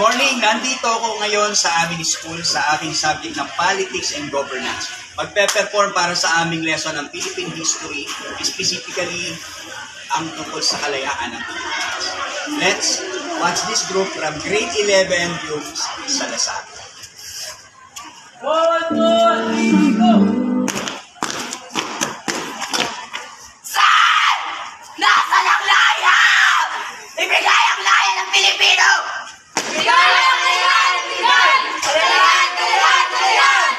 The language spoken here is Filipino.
morning! Nandito ako ngayon sa aming school sa aking subject na Politics and Governance. Magpe-perform para sa aming lesson ng Philippine History, specifically ang tungkol sa kalayaan ng Pilipinas. Let's watch this group from grade 11 yung Salazar. 1, 2, 3, go! Saan? Nasaan ang laya? Ibigay ang laya ng Pilipino! Ibigay ang laya! Ibigay! Kalayan! Kalayan! Kalayan!